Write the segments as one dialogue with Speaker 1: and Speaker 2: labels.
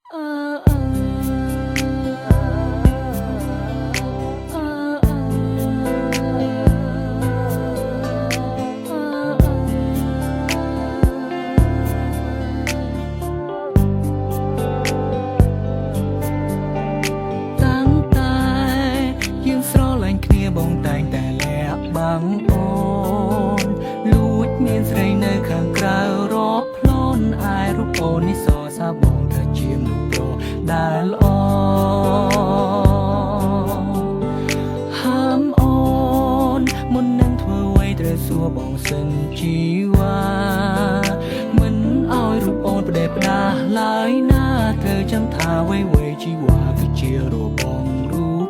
Speaker 1: បងតែងតែលាក់បាំងអូនលួចមានស្រីនៅខាងក្រៅរាប់ផ្លន់អាយរូបអូននេះសរសើរបងថាជាមនុស្សប្រុសដែលល្អហាមអូនមុននឹងធ្វើអ្វីត្រូវសួរបងសិនជីវ៉ាមិនឲ្យរូបអូនផ្ដេសផ្ដាសឡើយណាត្រូវចាំថាអ្វីជីវ៉ាគឺជារូបបងរូប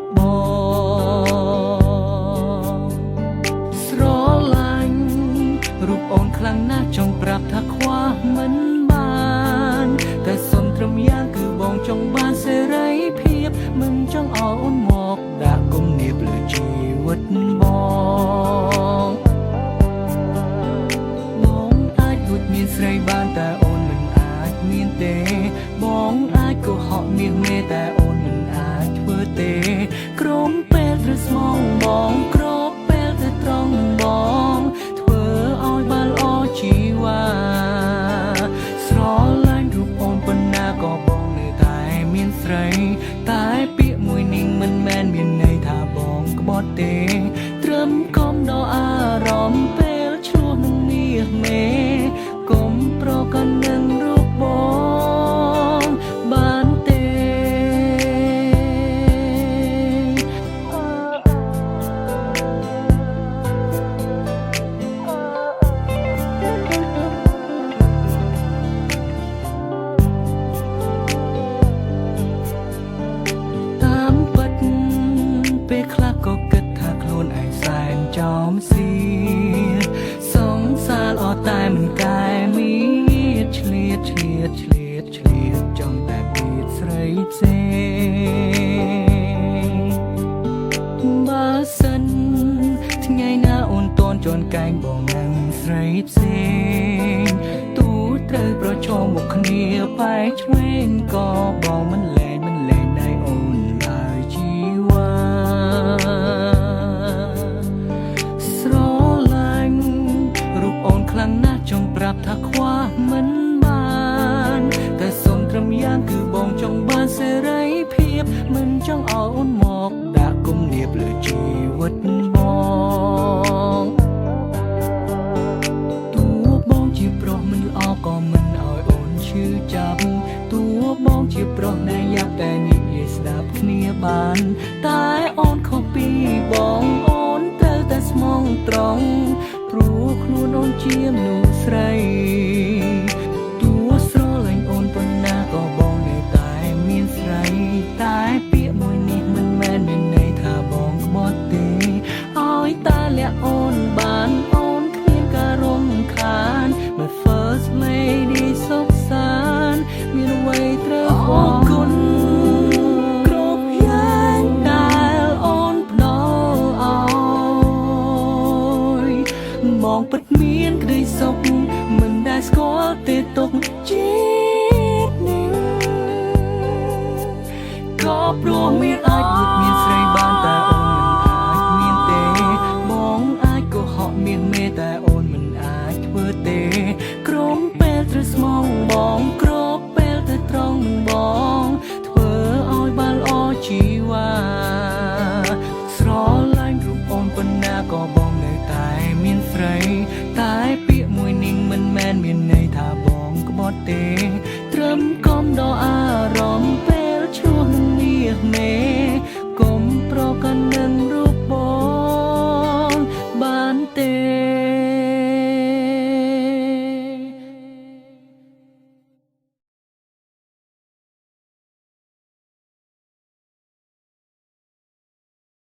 Speaker 1: រូបអូនខ្លាំងណាស់ចង់ប្រាប់ថាខ្វះមិនបានតែសុំត្រឹមយ៉ាងគឺបងចង់បានសេរីភាពមិនចង់ឲ្យអូនមកដាក់គំនាបលើជីវិតបងអាចលួចមានស្រីបានតែអូនមិនអាចមានទេបងអាចកុហកមាសមេតែអូនមិនអាចធ្វើទេក្រុមពេលត្រូវស្មងបងគ្របពេលត្រូវត្រង់បងជីវ៉ាស្រឡាញ់រូបអូនប៉ុណ្ណាក៏បងនៅតែមានស្រីតែពាក្យមួយនេះមិនមែនមានន័យថាបងក្បត់ទេត្រឹមកុំដល់អារម្មណ៍ពេលឆ្លោះនឹងមាសមេកុំប្រកាន់នឹងរូបបងបានទេពេលខ្លះក៏គិតថាខ្លួនឯងសែនចោមស៊ីសង្សារល្អតែមិនកែមានឆ្លៀតចង់តែពីស្រីផ្សេងបើសិនថ្ងៃណាអូនតន់ជន់កែងបងនឹងស្រីផ្សេងទូត្រូវប្រឈមមុខគ្នាបែកឆ្វេងក៏បងមិនលែងដៃអូនឡើយជីវ៉ាស្រឡាញ់រូបអូនខ្លាំងណាស់ចង់ប្រាប់ថាខ្វះមិនបានតែសុំត្រឹមយ៉ាងគឺបងចង់បានសេរីភាពមិនចង់ឲ្យអូនមកដាក់គំនាបលើជីវិតបងតួបងជាប្រុសមិនល្អក៏មិនឲ្យអូនឈឺចាប់តួបងជាប្រុសដែលយ៉ាប់តែនិយាយស្ដាប់គ្នាបានតែអូនខុសពីបងអូនត្រូវតែស្មងត្រង់ព្រោះខ្លួនអូនជាមនុស្សស្រីតួស្រឡាញ់អូនប៉ុណ្ណាក៏បងនៅតែមានស្រីតែពាក្យមួយនេះមិនមែនមានន័យថាបងក្បត់ទេឲ្យតែលាក់អូនបានអូនគ្មានការរំខាន My first lady សុខសាន្តមានអ្វីត្រូវអរគុណគ្រប់យ៉ាងដែលអូនផ្ដល់ឲ្យបងពិតមានក្តីសុខមិនដែលស្គាល់ទេទុកជាតិនេះក៏ព្រោះមានអាច